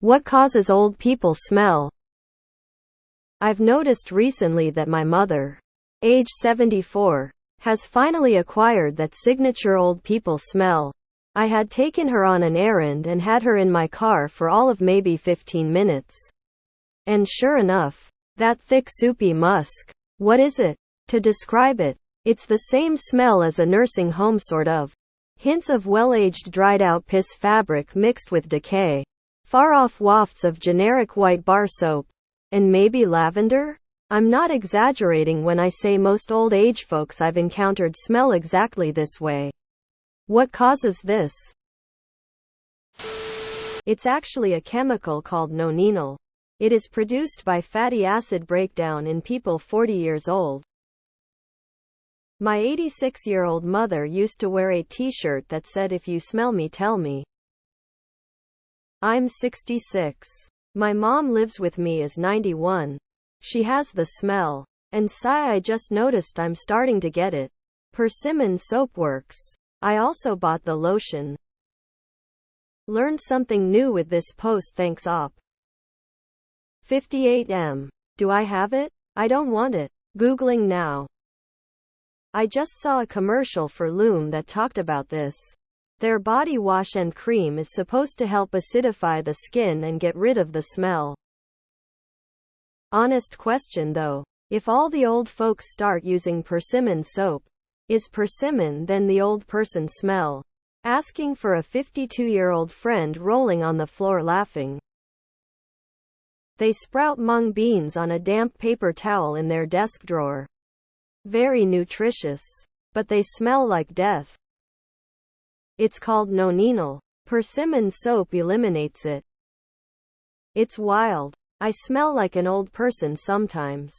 What causes old people smell? I've noticed recently that my mother, age 74, has finally acquired that signature old people smell. I had taken her on an errand and had her in my car for all of maybe 15 minutes. And sure enough, that thick soupy musk. What is it? To describe it, it's the same smell as a nursing home sort of. Hints of well-aged dried-out piss fabric mixed with decay. Far-off wafts of generic white bar soap. And maybe lavender? I'm not exaggerating when I say most old age folks I've encountered smell exactly this way. What causes this? It's actually a chemical called nonenal. It is produced by fatty acid breakdown in people 40 years old. My 86-year-old mother used to wear a t-shirt that said, "If you smell me, tell me." I'm 66. My mom lives with me is 91. She has the smell. And sigh, I just noticed I'm starting to get it. Persimmon soap works. I also bought the lotion. Learned something new with this post, thanks op. 58M. Do I have it? I don't want it. Googling now. I just saw a commercial for Loom that talked about this. Their body wash and cream is supposed to help acidify the skin and get rid of the smell. Honest question though, if all the old folks start using persimmon soap, is persimmon then the old person smell? Asking for a 52-year-old friend rolling on the floor laughing. They sprout mung beans on a damp paper towel in their desk drawer. Very nutritious. But they smell like death. It's called nonenal. Persimmon soap eliminates it. It's wild. I smell like an old person sometimes.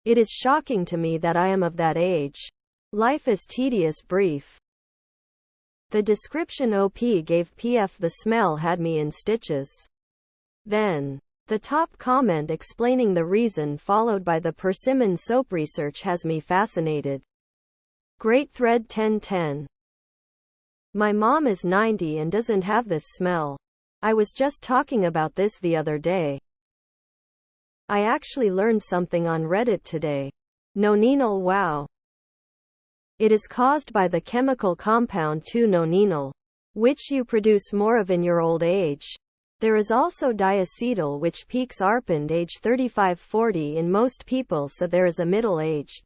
It is shocking to me that I am of that age. Life is tedious brief. The description OP gave PF the smell had me in stitches. Then, the top comment explaining the reason followed by the persimmon soap research has me fascinated. Great thread 1010. My mom is 90 and doesn't have this smell. I was just talking about this the other day. I actually learned something on Reddit today. Nonenal, wow. It is caused by the chemical compound 2-nonenal, which you produce more of in your old age. There is also diacetyl, which peaks arpand age 35-40 in most people, so there is a middle-aged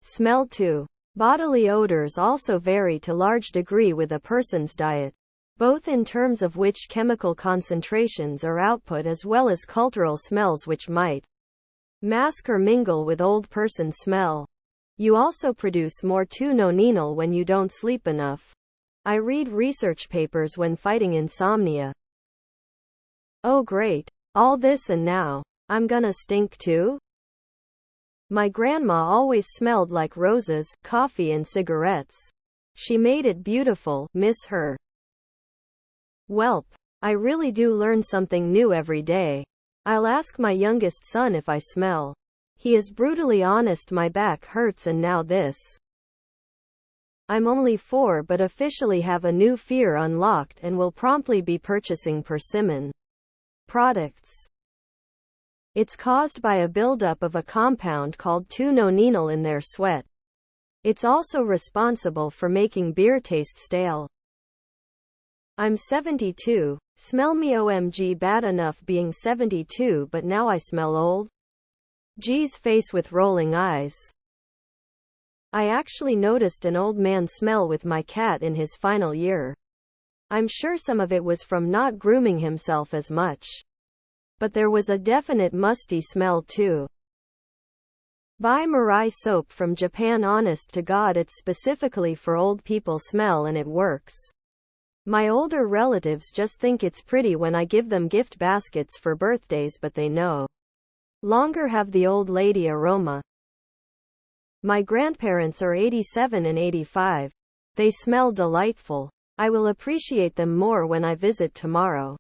smell too. Bodily odors also vary to large degree with a person's diet, both in terms of which chemical concentrations or output as well as cultural smells which might mask or mingle with old person smell. You also produce more 2-nonenal when you don't sleep enough. I read research papers when fighting insomnia. Oh great. All this and now I'm gonna stink too? My grandma always smelled like roses, coffee and cigarettes. She made it beautiful, miss her. Welp. I really do learn something new every day. I'll ask my youngest son if I smell. He is brutally honest, my back hurts and now this. I'm only 4 but officially have a new fear unlocked and will promptly be purchasing persimmon products. It's caused by a buildup of a compound called 2-nonenal in their sweat. It's also responsible for making beer taste stale. I'm 72, smell me OMG, bad enough being 72 but now I smell old? G's face with rolling eyes. I actually noticed an old man smell with my cat in his final year. I'm sure some of it was from not grooming himself as much. But there was a definite musty smell too. Buy Mirai soap from Japan, honest to God, it's specifically for old people smell and it works. My older relatives just think it's pretty when I give them gift baskets for birthdays, but they no longer have the old lady aroma. My grandparents are 87 and 85. They smell delightful. I will appreciate them more when I visit tomorrow.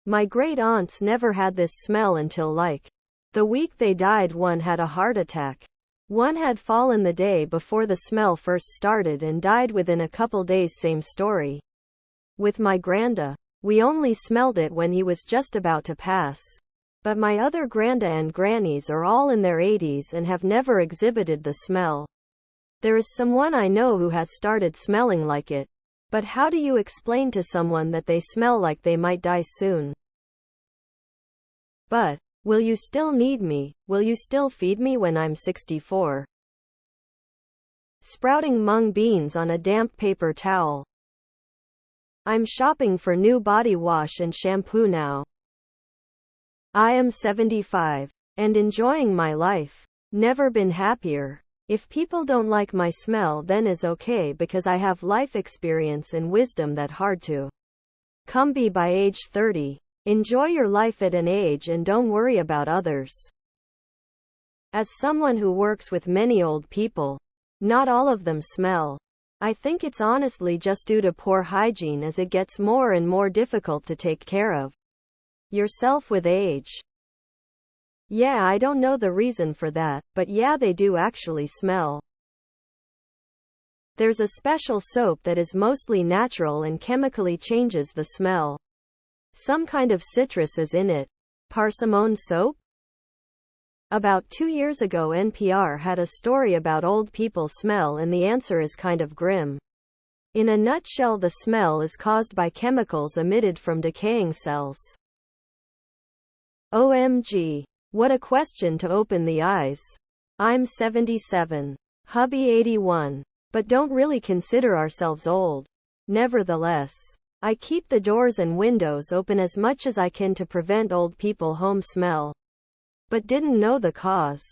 My great aunts never had this smell until like the week they died. One had a heart attack. One had fallen the day before the smell first started and died within a couple days. Same story with my granda. We only smelled it when he was just about to pass. But my other granda and grannies are all in their 80s and have never exhibited the smell. There is someone I know who has started smelling like it. But how do you explain to someone that they smell like they might die soon? But, will you still need me? Will you still feed me when I'm 64? Sprouting mung beans on a damp paper towel. I'm shopping for new body wash and shampoo now. I am 75 and enjoying my life. Never been happier. If people don't like my smell, then is okay, because I have life experience and wisdom that hard to come by by age 30. Enjoy your life at an age and don't worry about others. As someone who works with many old people, not all of them smell. I think it's honestly just due to poor hygiene, as it gets more and more difficult to take care of yourself with age. Yeah, I don't know the reason for that, but yeah, they do actually smell. There's a special soap that is mostly natural and chemically changes the smell. Some kind of citrus is in it. Parsimone soap? About 2 years ago, NPR had a story about old people smell, and the answer is kind of grim. In a nutshell, the smell is caused by chemicals emitted from decaying cells. OMG. What a question to open the eyes. I'm 77. Hubby 81. But don't really consider ourselves old. Nevertheless, I keep the doors and windows open as much as I can to prevent old people home smell. But didn't know the cause.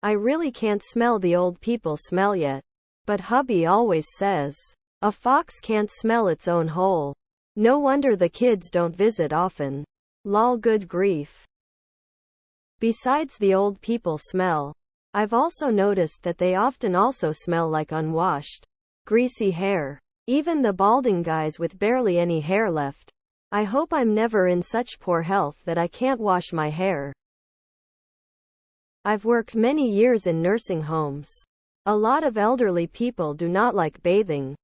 I really can't smell the old people smell yet. But hubby always says, a fox can't smell its own hole. No wonder the kids don't visit often. Lol, good grief. Besides the old people smell, I've also noticed that they often also smell like unwashed, greasy hair. Even the balding guys with barely any hair left. I hope I'm never in such poor health that I can't wash my hair. I've worked many years in nursing homes. A lot of elderly people do not like bathing.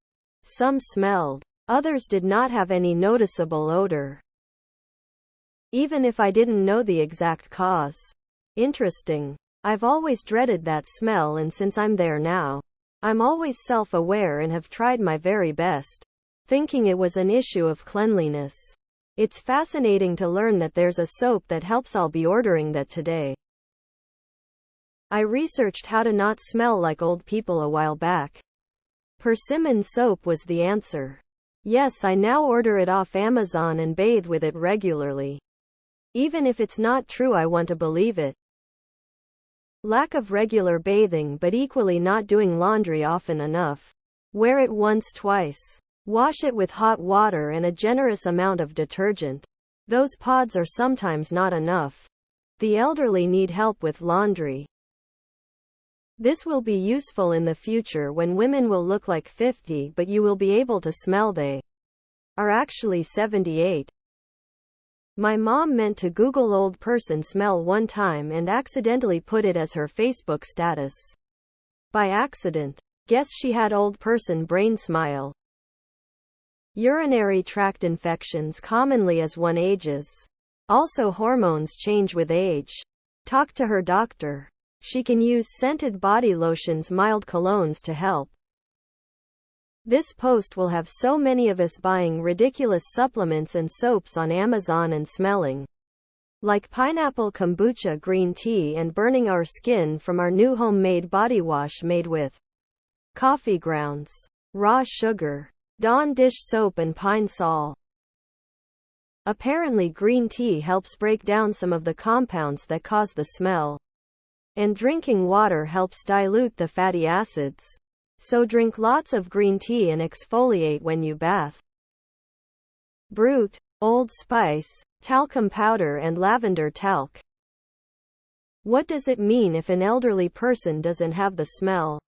Some smelled. Others did not have any noticeable odor. Even if I didn't know the exact cause. Interesting. I've always dreaded that smell, and since I'm there now, I'm always self-aware and have tried my very best, thinking it was an issue of cleanliness. It's fascinating to learn that there's a soap that helps. I'll be ordering that today. I researched how to not smell like old people a while back. Persimmon soap was the answer. Yes, I now order it off Amazon and bathe with it regularly. Even if it's not true, I want to believe it. Lack of regular bathing, but equally not doing laundry often enough. Wear it once, twice. Wash it with hot water and a generous amount of detergent. Those pods are sometimes not enough. The elderly need help with laundry. This will be useful in the future when women will look like 50, but you will be able to smell they are actually 78. My mom meant to Google old person smell one time and accidentally put it as her Facebook status. By accident. Guess she had old person brain smile. Urinary tract infections commonly as one ages. Also, hormones change with age. Talk to her doctor. She can use scented body lotions, mild colognes to help. This post will have so many of us buying ridiculous supplements and soaps on Amazon and smelling like pineapple kombucha green tea and burning our skin from our new homemade body wash made with coffee grounds, raw sugar, Dawn dish soap and pine sol. Apparently green tea helps break down some of the compounds that cause the smell. And drinking water helps dilute the fatty acids. So drink lots of green tea and exfoliate when you bath. Brute, Old Spice, talcum powder and lavender talc. What does it mean if an elderly person doesn't have the smell?